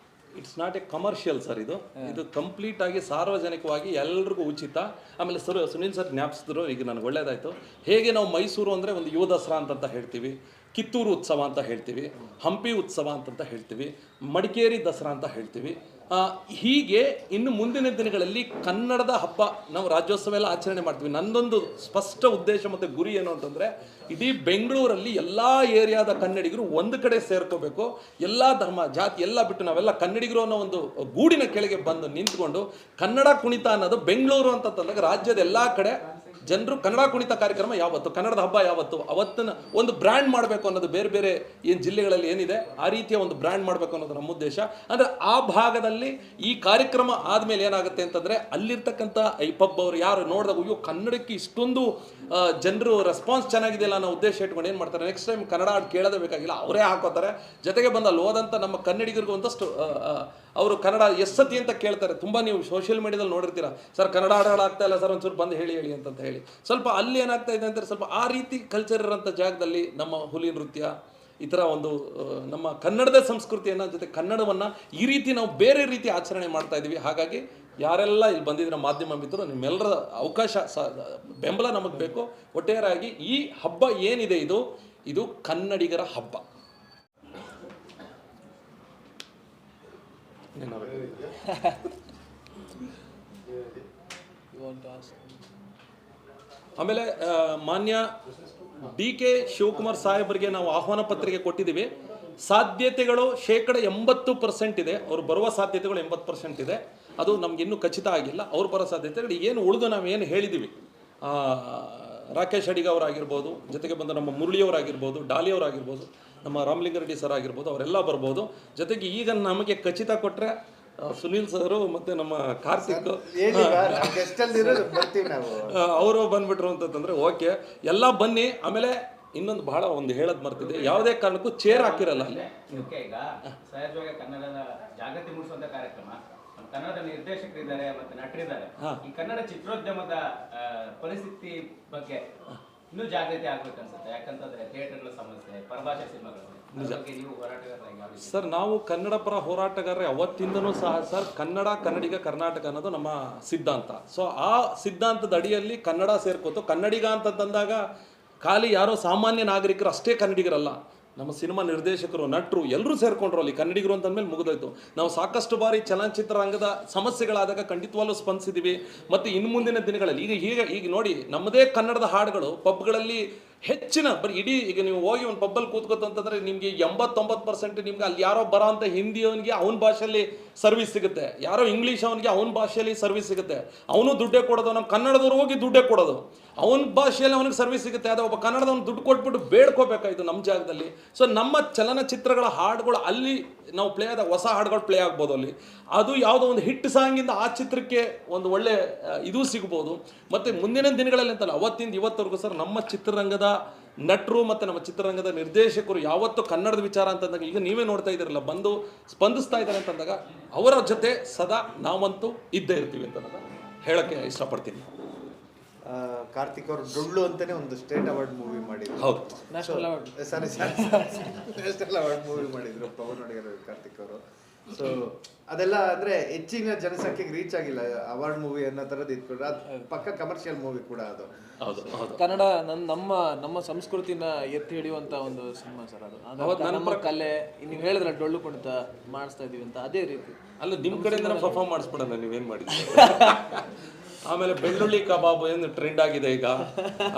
it's not A commercial sir, ಇದು ಕಂಪ್ಲೀಟ್ ಆಗಿ ಸಾರ್ವಜನಿಕವಾಗಿ ಎಲ್ರಿಗೂ ಉಚಿತ. ಆಮೇಲೆ ಸುನೀಲ್ ಸರ್ ಜ್ಞಾಪಿಸಿದ್ರು, ಈಗ ನನಗೆ ಒಳ್ಳೇದಾಯಿತು. ಹೇಗೆ ನಾವು ಮೈಸೂರು ಅಂದರೆ ಒಂದು ಯುವ ದಸರಾ ಅಂತ ಹೇಳ್ತೀವಿ, ಕಿತ್ತೂರು ಉತ್ಸವ ಅಂತ ಹೇಳ್ತೀವಿ, ಹಂಪಿ ಉತ್ಸವ ಅಂತ ಹೇಳ್ತೀವಿ, ಮಡಿಕೇರಿ ದಸರಾ ಅಂತ ಹೇಳ್ತೀವಿ. ಹೀಗೆ ಇನ್ನು ಮುಂದಿನ ದಿನಗಳಲ್ಲಿ ಕನ್ನಡದ ಹಬ್ಬ ನಾವು ರಾಜ್ಯೋತ್ಸವ ಎಲ್ಲ ಆಚರಣೆ ಮಾಡ್ತೀವಿ. ನನ್ನದೊಂದು ಸ್ಪಷ್ಟ ಉದ್ದೇಶ ಮತ್ತು ಗುರಿ ಏನು ಅಂತಂದರೆ, ಇಡೀ ಬೆಂಗಳೂರಲ್ಲಿ ಎಲ್ಲ ಏರಿಯಾದ ಕನ್ನಡಿಗರು ಒಂದು ಕಡೆ ಸೇರ್ಕೋಬೇಕು. ಎಲ್ಲ ಧರ್ಮ ಜಾತಿ ಎಲ್ಲ ಬಿಟ್ಟು ನಾವೆಲ್ಲ ಕನ್ನಡಿಗರು ಅನ್ನೋ ಒಂದು ಗೂಡಿನ ಕೆಳಗೆ ಬಂದು ನಿಂತ್ಕೊಂಡು ಕನ್ನಡ ಕುಣಿತ ಅನ್ನೋದು ಬೆಂಗಳೂರು ಅಂತಂದಾಗ ರಾಜ್ಯದ ಎಲ್ಲ ಕಡೆ ಜನರು ಕನ್ನಡ ಕುಣಿತ ಕಾರ್ಯಕ್ರಮ ಯಾವತ್ತು, ಕನ್ನಡದ ಹಬ್ಬ ಯಾವತ್ತು, ಅವತ್ತನ್ನು ಒಂದು ಬ್ರ್ಯಾಂಡ್ ಮಾಡಬೇಕು ಅನ್ನೋದು ಬೇರೆ ಬೇರೆ ಏನು ಜಿಲ್ಲೆಗಳಲ್ಲಿ ಏನಿದೆ ಆ ರೀತಿಯ ಒಂದು ಬ್ರ್ಯಾಂಡ್ ಮಾಡಬೇಕು ಅನ್ನೋದು ನಮ್ಮ ಉದ್ದೇಶ. ಅಂದರೆ ಆ ಭಾಗದಲ್ಲಿ ಈ ಕಾರ್ಯಕ್ರಮ ಆದಮೇಲೆ ಏನಾಗುತ್ತೆ ಅಂತಂದರೆ, ಅಲ್ಲಿರ್ತಕ್ಕಂಥ ಈ ಪಬ್ ಅವರು ಯಾರು ನೋಡಿದಾಗ ಅಯ್ಯೋ ಕನ್ನಡಕ್ಕೆ ಇಷ್ಟೊಂದು ಜನರು ರೆಸ್ಪಾನ್ಸ್ ಚೆನ್ನಾಗಿದೆಯಲ್ಲ ಅನ್ನೋ ಉದ್ದೇಶ ಇಟ್ಕೊಂಡು ಏನು ಮಾಡ್ತಾರೆ, ನೆಕ್ಸ್ಟ್ ಟೈಮ್ ಕನ್ನಡ ಹಾಡು ಕೇಳೋದೇ ಬೇಕಾಗಿಲ್ಲ, ಅವರೇ ಹಾಕೋತಾರೆ. ಜೊತೆಗೆ ಬಂದು ಅಲ್ಲಿ ಹೋದಂಥ ನಮ್ಮ ಕನ್ನಡಿಗರಿಗೂ ಒಂದಷ್ಟು ಅವರು ಕನ್ನಡ ಎಸ್ಸತಿ ಅಂತ ಕೇಳ್ತಾರೆ. ತುಂಬ ನೀವು ಸೋಷಿಯಲ್ ಮೀಡಿಯಾದಲ್ಲಿ ನೋಡಿರ್ತೀರ, ಸರ್ ಕನ್ನಡ ಹಾಡುಗಳು ಆಗ್ತಾ ಇಲ್ಲ ಸರ್, ಒಂಚೂರು ಬಂದು ಹೇಳಿ ಅಂತ ಹೇಳಿ. ಸ್ವಲ್ಪ ಅಲ್ಲಿ ಏನಾಗ್ತಾ ಇದೆ ಅಂದರೆ, ಸ್ವಲ್ಪ ಆ ರೀತಿ ಕಲ್ಚರ್ ಇರೋಂಥ ಜಾಗದಲ್ಲಿ ನಮ್ಮ ಹುಲಿ ನೃತ್ಯ ಈ ಥರ ಒಂದು ನಮ್ಮ ಕನ್ನಡದ ಸಂಸ್ಕೃತಿಯನ್ನು ಜೊತೆ ಕನ್ನಡವನ್ನು ಈ ರೀತಿ ನಾವು ಬೇರೆ ರೀತಿ ಆಚರಣೆ ಮಾಡ್ತಾ ಇದ್ದೀವಿ. ಹಾಗಾಗಿ ಯಾರೆಲ್ಲ ಇಲ್ಲಿ ಬಂದಿದ್ದೀರ ಮಾಧ್ಯಮ ಮಿತ್ರರು, ನಿಮ್ಮೆಲ್ಲರ ಅವಕಾಶ ಬೆಂಬಲ ನಮಗೆ ಬೇಕು. ಒಟ್ಟಾರೆಯಾಗಿ ಈ ಹಬ್ಬ ಏನಿದೆ ಇದು ಕನ್ನಡಿಗರ ಹಬ್ಬ. ಆಮೇಲೆ ಮಾನ್ಯ DK ಶಿವಕುಮಾರ್ ಸಾಹೇಬರಿಗೆ ನಾವು ಆಹ್ವಾನ ಪತ್ರಿಕೆ ಕೊಟ್ಟಿದ್ದೀವಿ. ಸಾಧ್ಯತೆಗಳು 80% ಇದೆ, ಅವ್ರು ಬರುವ ಸಾಧ್ಯತೆಗಳು 80% ಇದೆ. ಅದು ನಮ್ಗೆ ಇನ್ನೂ ಖಚಿತ ಆಗಿಲ್ಲ. ಅವ್ರು ಬರೋ ಸಾಧ್ಯತೆಗಳು ಏನು ಉಳಿದು ನಾವೇನು ಹೇಳಿದ್ದೀವಿ, ರಾಕೇಶ್ ಅಡಿಗ ಅವರಾಗಿರ್ಬೋದು, ಜೊತೆಗೆ ಬಂದ ನಮ್ಮ ಮುರಳಿಯವರಾಗಿರ್ಬೋದು, ಡಾಲಿಯವರಾಗಿರ್ಬೋದು, ನಮ್ಮ ರಾಮಲಿಂಗಾರೆಡ್ಡಿ ಸರ್ ಆಗಿರ್ಬೋದು, ಅವರೆಲ್ಲ ಬರ್ಬೋದು. ಜೊತೆಗೆ ಈಗ ನಮಗೆ ಖಚಿತ ಕೊಟ್ಟರೆ ಸುನೀಲ್ ಸರು ಮತ್ತು ನಮ್ಮ ಕಾರ್ತಿಕ್ ಅವರು ಬಂದ್ಬಿಟ್ರು ಅಂತಂದರೆ ಓಕೆ, ಎಲ್ಲ ಬನ್ನಿ. ಆಮೇಲೆ ಇನ್ನೊಂದು ಬಹಳ ಒಂದು ಹೇಳೋದು ಮರ್ತಿದೆ, ಯಾವುದೇ ಕಾರಣಕ್ಕೂ ಚೇರ್ ಹಾಕಿರಲ್ಲ ಅಲ್ಲಿ. ಈಗ ಸಹಜವಾಗಿ ಕನ್ನಡದ ಜಾಗೃತಿ ಮೂಡಿಸುವಂತ ಕಾರ್ಯಕ್ರಮ, ಕನ್ನಡದ ನಿರ್ದೇಶಕರಿದ್ದಾರೆ ಮತ್ತು ನಟರಿದ್ದಾರೆ. ಈ ಕನ್ನಡ ಚಿತ್ರೋದ್ಯಮದ ಪರಿಸ್ಥಿತಿ ಬಗ್ಗೆ ಇನ್ನೂ ಜಾಗೃತಿ ಆಗ್ಬೇಕು ಅನ್ಸುತ್ತೆ. ಯಾಕಂತಂದ್ರೆ ಥಿಯೇಟರ್ಗಳ ಸಮಸ್ಯೆ, ಪರಭಾಷಾ ಸಿನಿಮಾಗಳು. ಸರ್, ನಾವು ಕನ್ನಡ ಪರ ಹೋರಾಟಗಾರರೇ ಅವತ್ತಿಂದನೂ ಸಹ ಸರ್. ಕನ್ನಡಿಗ ಕರ್ನಾಟಕ ಅನ್ನೋದು ನಮ್ಮ ಸಿದ್ಧಾಂತ. ಸೊ ಆ ಸಿದ್ಧಾಂತದ ಅಡಿಯಲ್ಲಿ ಕನ್ನಡ ಸೇರ್ಕೋತು. ಕನ್ನಡಿಗ ಅಂತಂದಾಗ ಖಾಲಿ ಯಾರೋ ಸಾಮಾನ್ಯ ನಾಗರಿಕರು ಅಷ್ಟೇ ಕನ್ನಡಿಗರಲ್ಲ, ನಮ್ಮ ಸಿನಿಮಾ ನಿರ್ದೇಶಕರು, ನಟರು ಎಲ್ಲರೂ ಸೇರ್ಕೊಂಡ್ರು ಅಲ್ಲಿ. ಕನ್ನಡಿಗರು ಅಂತಂದ್ಮೇಲೆ ಮುಗಿದೋಯ್ತು. ನಾವು ಸಾಕಷ್ಟು ಬಾರಿ ಚಲನಚಿತ್ರರಂಗದ ಸಮಸ್ಯೆಗಳಾದಾಗ ಖಂಡಿತವಾಗ್ಲೂ ಸ್ಪಂದಿಸಿದ್ದೀವಿ. ಮತ್ತು ಇನ್ನು ಮುಂದಿನ ದಿನಗಳಲ್ಲಿ ಈಗ ನೋಡಿ, ನಮ್ಮದೇ ಕನ್ನಡದ ಹಾಡುಗಳು ಪಬ್ಗಳಲ್ಲಿ ಹೆಚ್ಚಿನ ಇಡೀ ಈಗ ನೀವು ಹೋಗಿ ಒಂದು ಪಬ್ಬಲ್ಲಿ ಕೂತ್ಕೋತ ಅಂತಂದರೆ ನಿಮಗೆ 80-90% ನಿಮ್ಗೆ ಅಲ್ಲಿ ಯಾರೋ ಬರೋ ಅಂಥ ಹಿಂದಿಯವನಿಗೆ ಅವನ ಭಾಷೆಯಲ್ಲಿ ಸರ್ವಿಸ್ ಸಿಗುತ್ತೆ, ಯಾರೋ ಇಂಗ್ಲೀಷ್ ಅವನಿಗೆ ಅವನ ಭಾಷೆಯಲ್ಲಿ ಸರ್ವಿಸ್ ಸಿಗುತ್ತೆ. ಅವನು ದುಡ್ಡೇ ಕೊಡೋದು, ನಮ್ಮ ಕನ್ನಡದವ್ರು ಹೋಗಿ ದುಡ್ಡೇ ಕೊಡೋದು, ಅವನ ಭಾಷೆಯಲ್ಲಿ ಅವನಿಗೆ ಸರ್ವಿಸ್ ಸಿಗುತ್ತೆ. ಆದರೆ ಒಬ್ಬ ಕನ್ನಡದವ್ನು ದುಡ್ಡು ಕೊಟ್ಬಿಟ್ಟು ಬೇಡ್ಕೋಬೇಕಾಯ್ತು ನಮ್ಮ ಜಾಗದಲ್ಲಿ. ಸೊ ನಮ್ಮ ಚಲನಚಿತ್ರಗಳ ಹಾಡುಗಳು ಅಲ್ಲಿ ನಾವು ಪ್ಲೇ ಆದಾಗ ಹೊಸ ಹಾಡುಗಳು ಪ್ಲೇ ಆಗ್ಬೋದು ಅಲ್ಲಿ. ಅದು ಯಾವುದೋ ಒಂದು ಹಿಟ್ ಸಾಂಗಿಂದ ಆ ಚಿತ್ರಕ್ಕೆ ಒಂದು ಒಳ್ಳೆ ಇದು ಸಿಗ್ಬೋದು. ಮತ್ತು ಮುಂದಿನ ದಿನಗಳಲ್ಲಿ ಅಂತಲ್ಲ, ಅವತ್ತಿಂದ ಇವತ್ತವರೆಗೂ ಸರ್ ನಮ್ಮ ಚಿತ್ರರಂಗದ ನಟರು ಮತ್ತು ನಮ್ಮ ಚಿತ್ರರಂಗದ ನಿರ್ದೇಶಕರು ಯಾವತ್ತೂ ಕನ್ನಡದ ವಿಚಾರ ಅಂತಂದಾಗ, ಈಗ ನೀವೇ ನೋಡ್ತಾ ಇದ್ದೀರಲ್ಲ, ಬಂದು ಸ್ಪಂದಿಸ್ತಾ ಇದ್ದಾರೆ ಅಂತಂದಾಗ ಅವರ ಜೊತೆ ಸದಾ ನಾವಂತೂ ಇದ್ದೇ ಇರ್ತೀವಿ ಅಂತ ಹೇಳೋಕ್ಕೆ ಇಷ್ಟಪಡ್ತೀನಿ. ಕಾರ್ತಿಕ್ ಅವರು ಡೊಳ್ಳು ಅಂತಾನೆ ಒಂದು ಸ್ಟೇಟ್ ಅವಾರ್ಡ್ ಮೂವಿ ಮಾಡಿದ್ರು. ಹೌದು, ನ್ಯಾಷನಲ್ ಅವಾರ್ಡ್ ಮೂವಿ ಮಾಡಿದ್ರು ಪವನ್ ಅಡಿಗರು, ಕಾರ್ತಿಕ್ ಅವರು. ಸೊ ಅದೆಲ್ಲ ಅಂದ್ರೆ ಹೆಚ್ಚಿನ ಜನಸಂಖ್ಯೆಗೆ ರೀಚ್ ಆಗಿಲ್ಲ ಅವಾರ್ಡ್ ಮೂವಿ ಅನ್ನೋ ತರದ್ ಇಟ್ಕೊಂಡ್ರೆ, ಅದು ಪಕ್ಕ ಕಮರ್ಷಿಯಲ್ ಮೂವಿ ಕೂಡ ಅದು. ಕನ್ನಡ ನಮ್ಮ ಸಂಸ್ಕೃತಿನ ಎತ್ತಿ ಹಿಡಿಯುವಂತ ಒಂದು ಸಿನಿಮಾ ಸರ್ ಅದು. ನಮ್ಮ ಕಲೆ ನೀವು ಹೇಳಿದ್ರೆ ಡೊಳ್ಳು ಕುಣಿತ ಮಾಡಿಸ್ತಾ ಇದೀವಿ ಅಂತ, ಅದೇ ರೀತಿ ಅಲ್ಲ ನಿಮ್ಮ ಕಡೆಯಿಂದ ಪರ್ಫಾರ್ಮ್ ಮಾಡಿಸ್ಬಿಡೋಣ, ನೀವೇನು ಮಾಡಿದ್ರಿ. ಆಮೇಲೆ ಬೆಳ್ಳುಳ್ಳಿ ಕಬಾಬ್ ಏನು ಟ್ರೆಂಡ್ ಆಗಿದೆ ಈಗ,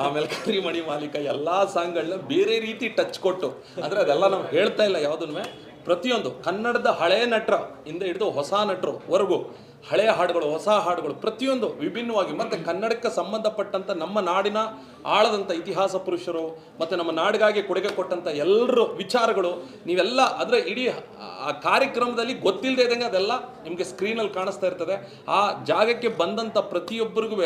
ಆಮೇಲೆ ಕರಿಮಣಿ ಮಾಲೀಕ ಎಲ್ಲ ಸಾಂಗ್ಗಳನ್ನ ಬೇರೆ ರೀತಿ ಟಚ್ ಕೊಟ್ಟು, ಅಂದರೆ ಅದೆಲ್ಲ ನಾವು ಹೇಳ್ತಾ ಇಲ್ಲ ಯಾವುದನ್ನು. ಪ್ರತಿಯೊಂದು ಕನ್ನಡದ ಹಳೆ ನಟರ ಇಂದ ಹಿಡಿದು ಹೊಸ ನಟರು ವರೆಗೂ ಹಳೆಯ ಹಾಡುಗಳು, ಹೊಸ ಹಾಡುಗಳು, ಪ್ರತಿಯೊಂದು ವಿಭಿನ್ನವಾಗಿ ಮತ್ತು ಕನ್ನಡಕ್ಕೆ ಸಂಬಂಧಪಟ್ಟಂಥ ನಮ್ಮ ನಾಡಿನ ಆಳದಂಥ ಇತಿಹಾಸ ಪುರುಷರು ಮತ್ತು ನಮ್ಮ ನಾಡಿಗಾಗಿ ಕೊಡುಗೆ ಕೊಟ್ಟಂಥ ಎಲ್ಲರೂ ವಿಚಾರಗಳು ನೀವೆಲ್ಲ ಅದರ ಇಡೀ ಆ ಕಾರ್ಯಕ್ರಮದಲ್ಲಿ ಗೊತ್ತಿಲ್ಲದೆ ಇದ್ದಂಗೆ ಅದೆಲ್ಲ ನಿಮಗೆ ಸ್ಕ್ರೀನಲ್ಲಿ ಕಾಣಿಸ್ತಾ ಇರ್ತದೆ. ಆ ಜಾಗಕ್ಕೆ ಬಂದಂಥ ಪ್ರತಿಯೊಬ್ಬರಿಗೂ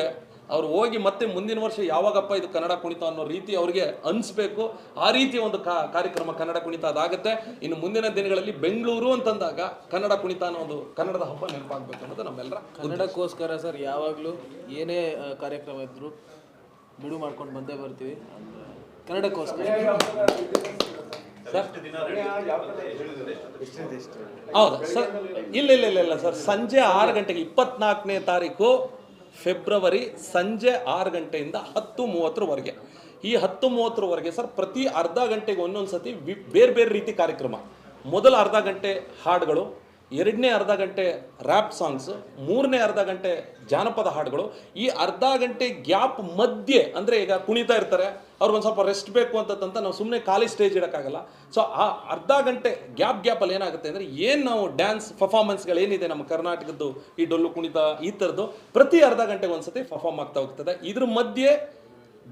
ಅವ್ರು ಹೋಗಿ ಮತ್ತೆ ಮುಂದಿನ ವರ್ಷ ಯಾವಾಗಪ್ಪ ಇದು ಕನ್ನಡ ಕುಣಿತ ಅನ್ನೋ ರೀತಿ ಅವ್ರಿಗೆ ಅನಿಸ್ಬೇಕು. ಆ ರೀತಿ ಒಂದು ಕಾರ್ಯಕ್ರಮ ಕನ್ನಡ ಕುಣಿತ ಅದಾಗುತ್ತೆ. ಇನ್ನು ಮುಂದಿನ ದಿನಗಳಲ್ಲಿ ಬೆಂಗಳೂರು ಅಂತಂದಾಗ ಕನ್ನಡ ಕುಣಿತ ಅನ್ನೋ ಒಂದು ಕನ್ನಡದ ಹಬ್ಬ ನೆನಪಾಗಬೇಕು ಅನ್ನೋದು ನಮ್ಮೆಲ್ಲರ ಕನ್ನಡಕ್ಕೋಸ್ಕರ ಸರ್. ಯಾವಾಗಲೂ ಏನೇ ಕಾರ್ಯಕ್ರಮ ಇದ್ದರೂ ಬಿಡು ಮಾಡ್ಕೊಂಡು ಬಂದೇ ಬರ್ತೀವಿ ಕನ್ನಡಕ್ಕೋಸ್ಕರ. ಸರ್ ಎಷ್ಟಿದೆ ಎಷ್ಟು? ಹೌದಾ ಸರ್? ಇಲ್ಲ ಸರ್, ಸಂಜೆ 6 ಗಂಟೆಗೆ 24ನೇ ತಾರೀಕು ಫೆಬ್ರವರಿ ಸಂಜೆ 6 ಗಂಟೆಯಿಂದ 10:30 ಈ 10:30 ಸರ್ ಪ್ರತಿ ಅರ್ಧ ಗಂಟೆಗೆ ಒಂದೊಂದು ಸತಿ ಬೇರೆ ಬೇರೆ ರೀತಿ ಕಾರ್ಯಕ್ರಮ. ಮೊದಲ ಅರ್ಧ ಗಂಟೆ ಹಾಡುಗಳು, ಎರಡನೇ ಅರ್ಧ ಗಂಟೆ ರ್ಯಾಪ್ ಸಾಂಗ್ಸ್, ಮೂರನೇ ಅರ್ಧ ಗಂಟೆ ಜಾನಪದ ಹಾಡುಗಳು. ಈ ಅರ್ಧ ಗಂಟೆ ಗ್ಯಾಪ್ ಮಧ್ಯೆ ಅಂದರೆ ಈಗ ಕುಣಿತಾ ಇರ್ತಾರೆ, ಅವ್ರಿಗೊಂದು ಸ್ವಲ್ಪ ರೆಸ್ಟ್ ಬೇಕು ಅಂತಂತ ನಾವು ಸುಮ್ಮನೆ ಖಾಲಿ ಸ್ಟೇಜ್ ಇಡೋಕ್ಕಾಗಲ್ಲ. ಸೊ ಆ ಅರ್ಧ ಗಂಟೆ ಗ್ಯಾಪಲ್ಲಿ ಏನಾಗುತ್ತೆ ಅಂದರೆ ಏನು ನಾವು ಡ್ಯಾನ್ಸ್ ಪರ್ಫಾರ್ಮೆನ್ಸ್ಗಳೇನಿದೆ ನಮ್ಮ ಕರ್ನಾಟಕದ್ದು, ಈ ಡೊಳ್ಳು ಕುಣಿತ ಈ ಥರದ್ದು ಪ್ರತಿ ಅರ್ಧ ಗಂಟೆಗೆ ಒಂದ್ಸತಿ ಪರ್ಫಾರ್ಮ್ ಆಗ್ತಾ ಹೋಗ್ತದೆ. ಇದ್ರ ಮಧ್ಯೆ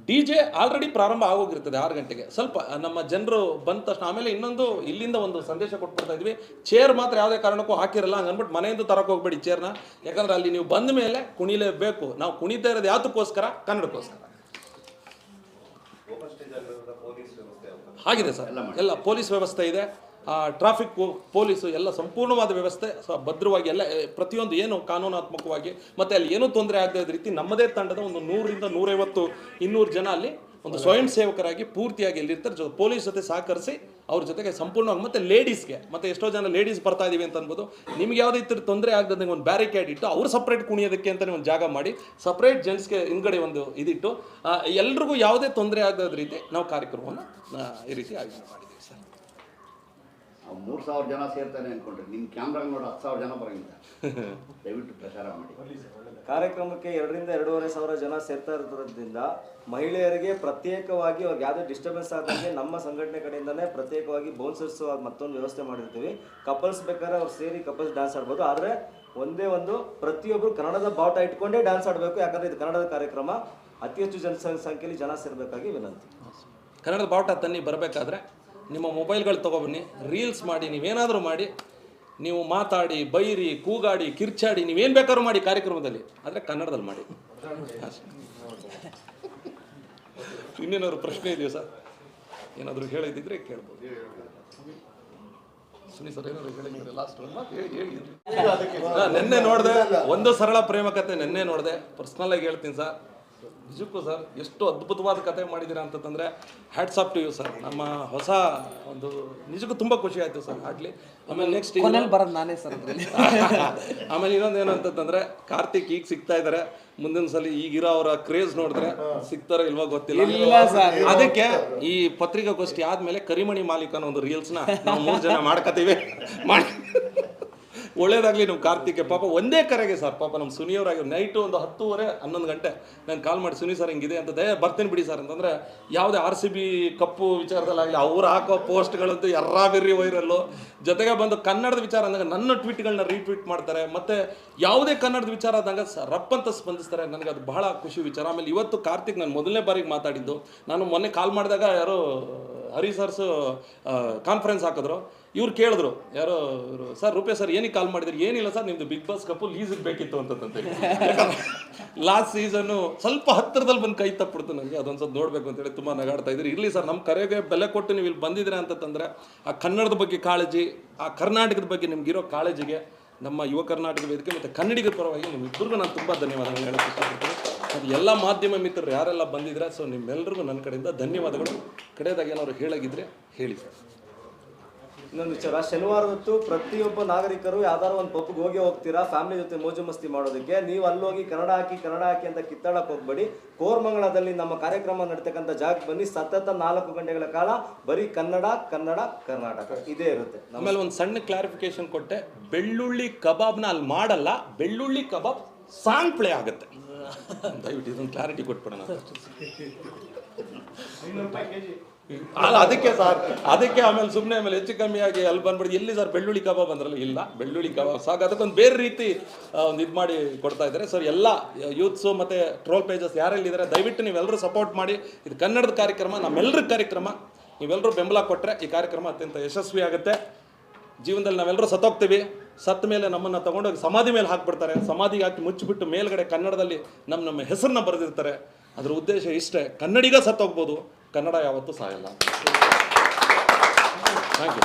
DJ ಆಲ್ರೆಡಿ ಪ್ರಾರಂಭ ಆಗೋಗಿರ್ತದೆ 6 ಗಂಟೆಗೆ. ಸ್ವಲ್ಪ ನಮ್ಮ ಜನರು ಬಂದ ತಕ್ಷಣ ಆಮೇಲೆ ಇನ್ನೊಂದು ಇಲ್ಲಿಂದ ಒಂದು ಸಂದೇಶ ಕೊಟ್ಬಿಡ್ತಾ ಇದ್ವಿ, ಚೇರ್ ಮಾತ್ರ ಯಾವುದೇ ಕಾರಣಕ್ಕೂ ಹಾಕಿರಲ್ಲ ಹಂಗನ್ಬಿಟ್ಟು ಮನೆಯಿಂದ ತರಕ್ಕೆ ಹೋಗ್ಬೇಡಿ ಚೇರ್ನ. ಯಾಕಂದ್ರೆ ಅಲ್ಲಿ ನೀವು ಬಂದ ಮೇಲೆ ಕುಣಿಲೇಬೇಕು. ನಾವು ಕುಣಿತಾ ಇರೋದು ಯಾತಕ್ಕೋಸ್ಕರ? ಕನ್ನಡಕ್ಕೋಸ್ಕರ. ಆಗಿದೆ ಸರ್, ಎಲ್ಲ ಪೊಲೀಸ್ ವ್ಯವಸ್ಥೆ ಇದೆ, ಟ್ರಾಫಿಕ್ ಪೊಲೀಸು ಎಲ್ಲ ಸಂಪೂರ್ಣವಾದ ವ್ಯವಸ್ಥೆ ಭದ್ರವಾಗಿ ಎಲ್ಲ ಪ್ರತಿಯೊಂದು ಏನು ಕಾನೂನಾತ್ಮಕವಾಗಿ ಮತ್ತು ಅಲ್ಲಿ ಏನೂ ತೊಂದರೆ ಆಗದ ರೀತಿ ನಮ್ಮದೇ ತಂಡದ ಒಂದು 100ರಿಂದ 150 200 ಜನ ಅಲ್ಲಿ ಒಂದು ಸ್ವಯಂ ಸೇವಕರಾಗಿ ಪೂರ್ತಿಯಾಗಿ ಎಲ್ಲಿರ್ತಾರೆ ಪೊಲೀಸ್ ಜೊತೆ ಸಹಕರಿಸಿ ಅವ್ರ ಜೊತೆಗೆ ಸಂಪೂರ್ಣವಾಗಿ ಮತ್ತು ಲೇಡೀಸ್ಗೆ ಮತ್ತು ಎಷ್ಟೋ ಜನ ಲೇಡೀಸ್ ಬರ್ತಾ ಇದೀವಿ ಅಂತ ಅನ್ಬೋದು, ನಿಮ್ಗೆ ಯಾವುದೇ ಇತರ ತೊಂದರೆ ಆಗದಂಗೆ ಒಂದು ಬ್ಯಾರಿಕೇಡ್ ಇಟ್ಟು ಅವ್ರು ಸಪ್ರೇಟ್ ಕುಣಿಯೋದಕ್ಕೆ ಅಂತಲೇ ಒಂದು ಜಾಗ ಮಾಡಿ ಸಪ್ರೇಟ್ ಜೆಂಟ್ಸ್ಗೆ ಹಿಂದ್ಗಡೆ ಒಂದು ಇದಿಟ್ಟು ಎಲ್ರಿಗೂ ಯಾವುದೇ ತೊಂದರೆ ಆಗದ ರೀತಿ ನಾವು ಕಾರ್ಯಕ್ರಮವನ್ನು ಈ ರೀತಿ ಆಯೋಜನೆ ಮಾಡಿದ್ದೀವಿ ಸರ್. 3000 ಜನ ಸೇರ್ತಾನೆ ಅನ್ಕೊಂಡ್ರೆ ನಿಮ್ಮ ಕ್ಯಾಮ್ರಾಗ ನೋಡಿ 10,000 ಜನ ಬರಂಗಿಲ್ಲ. ದಯವಿಟ್ಟು ಪ್ರಚಾರ ಮಾಡಿ. ಕಾರ್ಯಕ್ರಮಕ್ಕೆ 2ರಿಂದ 2,500 ಜನ ಸೇರ್ತಾ ಇರೋದ್ರಿಂದ ಮಹಿಳೆಯರಿಗೆ ಪ್ರತ್ಯೇಕವಾಗಿ ಅವ್ರಿಗೆ ಯಾವುದೇ ಡಿಸ್ಟರ್ಬೆನ್ಸ್ ಆಗದಂಗೆ ನಮ್ಮ ಸಂಘಟನೆ ಕಡೆಯಿಂದನೇ ಪ್ರತ್ಯೇಕವಾಗಿ ಬೌನ್ಸರ್ಸ್ ಮತ್ತೊಂದು ವ್ಯವಸ್ಥೆ ಮಾಡಿರ್ತೀವಿ. ಕಪಲ್ಸ್ ಬೇಕಾದ್ರೆ ಅವ್ರು ಸೇರಿ ಕಪಲ್ಸ್ ಡ್ಯಾನ್ಸ್ ಆಡ್ಬೋದು. ಆದರೆ ಒಂದೇ ಒಂದು ಪ್ರತಿಯೊಬ್ಬರು ಕನ್ನಡದ ಬಾವುಟ ಇಟ್ಕೊಂಡೇ ಡ್ಯಾನ್ಸ್ ಆಡಬೇಕು. ಯಾಕಂದರೆ ಇದು ಕನ್ನಡದ ಕಾರ್ಯಕ್ರಮ, ಅತಿ ಹೆಚ್ಚು ಸಂಖ್ಯೆಯಲ್ಲಿ ಜನ ಸೇರಬೇಕಾಗಿ ವಿನಂತಿ. ಕನ್ನಡದ ಬಾವುಟ ತನ್ನಿ ಬರಬೇಕಾದ್ರೆ ನಿಮ್ಮ ಮೊಬೈಲ್ಗಳು ತೊಗೊಬನ್ನಿ, ರೀಲ್ಸ್ ಮಾಡಿ, ನೀವೇನಾದರೂ ಮಾಡಿ, ನೀವು ಮಾತಾಡಿ, ಬೈರಿ, ಕೂಗಾಡಿ, ಕಿರ್ಚಾಡಿ, ನೀವೇನು ಬೇಕಾದ್ರೂ ಮಾಡಿ ಕಾರ್ಯಕ್ರಮದಲ್ಲಿ, ಆದರೆ ಕನ್ನಡದಲ್ಲಿ ಮಾಡಿ. ಇನ್ನೇನಾದ್ರು ಪ್ರಶ್ನೆ ಇದೆಯಾ ಸರ್? ಏನಾದರೂ ಹೇಳಿದ್ರೆ ಕೇಳ್ಬೋದು. ಸುನಿ ಸರ್ ಏನಾದ್ರು ಹೇಳಿದ್ರೆ ಲಾಸ್ಟ್ ನೆನ್ನೆ ನೋಡಿದೆ ಒಂದು ಸರಳ ಪ್ರೇಮ ಕಥೆ, ನೆನ್ನೆ ನೋಡಿದೆ. ಪರ್ಸ್ನಲಾಗಿ ಹೇಳ್ತೀನಿ ಸರ್, ನಿಜಕ್ಕೂ ಸರ್ ಎಷ್ಟು ಅದ್ಭುತವಾದ ಕಥೆ ಮಾಡಿದ್ದೀರಾ ಅಂತಂದರೆ hats off to you sir. ನಮ್ಮ ಹೊಸ ಒಂದು ನಿಜಕ್ಕೂ ತುಂಬ ಖುಷಿ ಆಯಿತು ಸರ್. ಆಗ್ಲಿ ಆಮೇಲೆ ನೆಕ್ಸ್ಟ್ ಬರೋದು ನಾನೇ ಸರ್. ಆಮೇಲೆ ಇನ್ನೊಂದು ಏನು ಅಂತಂದರೆ ಕಾರ್ತಿಕ್ ಈಗ ಸಿಗ್ತಾ ಇದ್ದಾರೆ, ಮುಂದಿನ ಸಲ ಈಗಿರೋ ಅವರ ಕ್ರೇಜ್ ನೋಡಿದ್ರೆ ಸಿಗ್ತಾರೋ ಇಲ್ವೋ ಗೊತ್ತಿಲ್ಲ. ಅದಕ್ಕೆ ಈ ಪತ್ರಿಕಾಗೋಷ್ಠಿ ಆದಮೇಲೆ ಕರಿಮಣಿ ಮಾಲೀಕನ ಒಂದು ರೀಲ್ಸ್ನ ನಾವು 3 ಜನ ಮಾಡ್ಕೋತೀವಿ. ಒಳ್ಳೇದಾಗಲಿ ನಮ್ಮ ಕಾರ್ತಿಕ್ಗೆ. ಪಾಪ ಒಂದೇ ಕರೆಗೆ ಸರ್, ಪಾಪ ನಮ್ಮ ಸುನಿಯವರಾಗಿ ನೈಟು ಒಂದು 10:30 11 ಗಂಟೆ ನಾನು ಕಾಲ್ ಮಾಡಿ, ಸುನಿ ಸರ್ ಹಿಂಗಿದೆ ಅಂತ, ಬರ್ತೀನಿ ಬಿಡಿ ಸರ್ ಅಂತಂದರೆ, ಯಾವುದೇ RCB ಕಪ್ಪು ವಿಚಾರದಲ್ಲಾಗಲಿ ಅವ್ರು ಹಾಕೋ ಪೋಸ್ಟ್ಗಳಂತೂ ಎರ್ರಾಬಿರ್ರಿ ವೈರಲ್ಲು. ಜೊತೆಗೆ ಬಂದು ಕನ್ನಡದ ವಿಚಾರ ಅಂದಾಗ ನನ್ನ ಟ್ವೀಟ್ಗಳನ್ನ ರೀಟ್ವೀಟ್ ಮಾಡ್ತಾರೆ, ಮತ್ತು ಯಾವುದೇ ಕನ್ನಡದ ವಿಚಾರ ಆದಾಗ ರಪ್ಪಂತ ಸ್ಪಂದಿಸ್ತಾರೆ. ನನಗೆ ಅದು ಬಹಳ ಖುಷಿ ವಿಚಾರ. ಆಮೇಲೆ ಇವತ್ತು ಕಾರ್ತಿಕ್ ನಾನು ಮೊದಲನೇ ಬಾರಿಗೆ ಮಾತಾಡಿದ್ದು, ನಾನು ಮೊನ್ನೆ ಕಾಲ್ ಮಾಡಿದಾಗ ಯಾರೋ ಹರಿ ಸರ್ಸು ಕಾನ್ಫರೆನ್ಸ್ ಹಾಕಿದ್ರು, ಇವ್ರು ಕೇಳಿದ್ರು, ಯಾರೋ ಇವರು, ಸರ್ ರೂಪೇಶ್ ಸರ್ ಏನಕ್ಕೆ ಕಾಲ್ ಮಾಡಿದ್ರಿ? ಏನಿಲ್ಲ ಸರ್, ನಿಮ್ಮದು ಬಿಗ್ ಬಾಸ್ ಕಪ್ಪು ಲೀಸಿಗೆ ಬೇಕಿತ್ತು ಅಂತಂತೆ. ಲಾಸ್ಟ್ ಸೀಸನ್ನು ಸ್ವಲ್ಪ ಹತ್ತಿರದಲ್ಲಿ ಬಂದು ಕೈ ತಪ್ಪಿಡ್ತು ನನಗೆ, ಅದೊಂದು ಸ್ವಲ್ಪ ನೋಡಬೇಕು ಅಂತೇಳಿ ತುಂಬ ನಗಾಡ್ತಾ ಇದ್ರಿ. ಇರಲಿ ಸರ್, ನಮ್ಮ ಕರೆಗೆ ಬೆಲೆ ಕೊಟ್ಟು ನೀವು ಇಲ್ಲಿ ಬಂದಿದ್ದೀರಾ ಅಂತಂದರೆ ಆ ಕನ್ನಡದ ಬಗ್ಗೆ ಕಾಳಜಿ, ಆ ಕರ್ನಾಟಕದ ಬಗ್ಗೆ ನಿಮಗಿರೋ ಕಾಳಜಿಗೆ ನಮ್ಮ ಯುವ ಕರ್ನಾಟಕ ವೇದಿಕೆ ಮತ್ತು ಕನ್ನಡಿಗರ ಪರವಾಗಿ ನಿಮ್ಮಿಬ್ಬರಿಗೂ ನಾನು ತುಂಬ ಧನ್ಯವಾದಗಳು ಹೇಳೋಕ್ಕೆ ಇಷ್ಟಪಡ್ತೀನಿ. ಅದು ಎಲ್ಲ ಮಾಧ್ಯಮ ಮಿತ್ರರು ಯಾರೆಲ್ಲ ಬಂದಿದ್ರೆ, ಸೊ ನಿಮ್ಮೆಲ್ಲರಿಗೂ ನನ್ನ ಕಡೆಯಿಂದ ಧನ್ಯವಾದಗಳು. ಕಡೆಯದಾಗಿ ಏನಾದ್ರು ಹೇಳಾಗಿದ್ರೆ ಹೇಳಿ ಸರ್. ಇನ್ನೊಂದು ವಿಚಾರ, ಶನಿವಾರ ಹೊತ್ತು ಪ್ರತಿಯೊಬ್ಬ ನಾಗರಿಕರು ಯಾವ್ದಾದ್ರು ಒಂದು ಪಬ್ಗೆ ಹೋಗ್ತೀರಾ ಫ್ಯಾಮಿಲಿ ಜೊತೆ ಮೋಜು ಮಸ್ತಿ ಮಾಡೋದಕ್ಕೆ, ನೀವು ಅಲ್ಲೋಗಿ ಕನ್ನಡ ಹಾಕಿ ಅಂತ ಕಿತ್ತಾಡಕ್ಕೆ ಹೋಗ್ಬೇಡಿ. ಕೋರ್ಮಂಗಳದಲ್ಲಿ ನಮ್ಮ ಕಾರ್ಯಕ್ರಮ ನಡೀತಕ್ಕಂಥ ಜಾಗಕ್ಕೆ ಬನ್ನಿ. ಸತತ 4 ಗಂಟೆಗಳ ಕಾಲ ಬರೀ ಕನ್ನಡ ಕರ್ನಾಟಕ ಇದೇ ಇರುತ್ತೆ. ಆಮೇಲೆ ಒಂದು ಸಣ್ಣ ಕ್ಲಾರಿಫಿಕೇಶನ್ ಕೊಟ್ಟೆ, ಬೆಳ್ಳುಳ್ಳಿ ಕಬಾಬ್ನ ಅಲ್ಲಿ ಮಾಡಲ್ಲ, ಬೆಳ್ಳುಳ್ಳಿ ಕಬಾಬ್ ಸಾಂಗ್ ಪ್ಲೇ ಆಗುತ್ತೆ. ದಯವಿಟ್ಟು ಇದೊಂದು ಕ್ಲಾರಿಟಿ ಕೊಟ್ಬಿಡೋಣ. ಅಲ್ಲ ಅದಕ್ಕೆ ಸರ್, ಅದಕ್ಕೆ ಆಮೇಲೆ ಸುಮ್ಮನೆ ಆಮೇಲೆ ಹೆಚ್ಚು ಕಮ್ಮಿ ಆಗಿ ಅಲ್ಲಿ ಬಂದ್ಬಿಟ್ಟು ಎಲ್ಲಿ ಸರ್ ಬೆಳ್ಳುಳ್ಳಿ ಕಬಾಬ್ ಅಂದ್ರಲ್ಲ, ಇಲ್ಲ ಬೆಳ್ಳುಳ್ಳಿ ಕಬಾಬ್ ಸಾಕು. ಅದಕ್ಕೊಂದು ಬೇರೆ ರೀತಿ ಒಂದು ಇದು ಮಾಡಿ ಕೊಡ್ತಾ ಇದ್ದಾರೆ ಸರ್. ಎಲ್ಲ ಯೂತ್ಸು ಮತ್ತು ಟ್ರೋಲ್ ಪೇಜಸ್ ಯಾರೆಲ್ಲಿದ್ದಾರೆ ದಯವಿಟ್ಟು ನೀವೆಲ್ಲರೂ ಸಪೋರ್ಟ್ ಮಾಡಿ. ಇದು ಕನ್ನಡದ ಕಾರ್ಯಕ್ರಮ, ನಮ್ಮೆಲ್ಲರ ಕಾರ್ಯಕ್ರಮ. ನೀವೆಲ್ಲರೂ ಬೆಂಬಲ ಕೊಟ್ಟರೆ ಈ ಕಾರ್ಯಕ್ರಮ ಅತ್ಯಂತ ಯಶಸ್ವಿ ಆಗುತ್ತೆ. ಜೀವನದಲ್ಲಿ ನಾವೆಲ್ಲರೂ ಸತ್ತೋಗ್ತೀವಿ, ಸತ್ತ ಮೇಲೆ ನಮ್ಮನ್ನು ತೊಗೊಂಡೋಗಿ ಸಮಾಧಿ ಮೇಲೆ ಹಾಕ್ಬಿಡ್ತಾರೆ. ಸಮಾಧಿಗೆ ಹಾಕಿ ಮುಚ್ಚಿಬಿಟ್ಟು ಮೇಲ್ಗಡೆ ಕನ್ನಡದಲ್ಲಿ ನಮ್ಮ ಹೆಸರನ್ನ ಬರೆದಿರ್ತಾರೆ. ಅದರ ಉದ್ದೇಶ ಇಷ್ಟೇ, ಕನ್ನಡಿಗ ಸತ್ತೋಗ್ಬೋದು, ಕನ್ನಡ ಯಾವತ್ತೂ ಸಾಯಲ್ಲ. Thank you.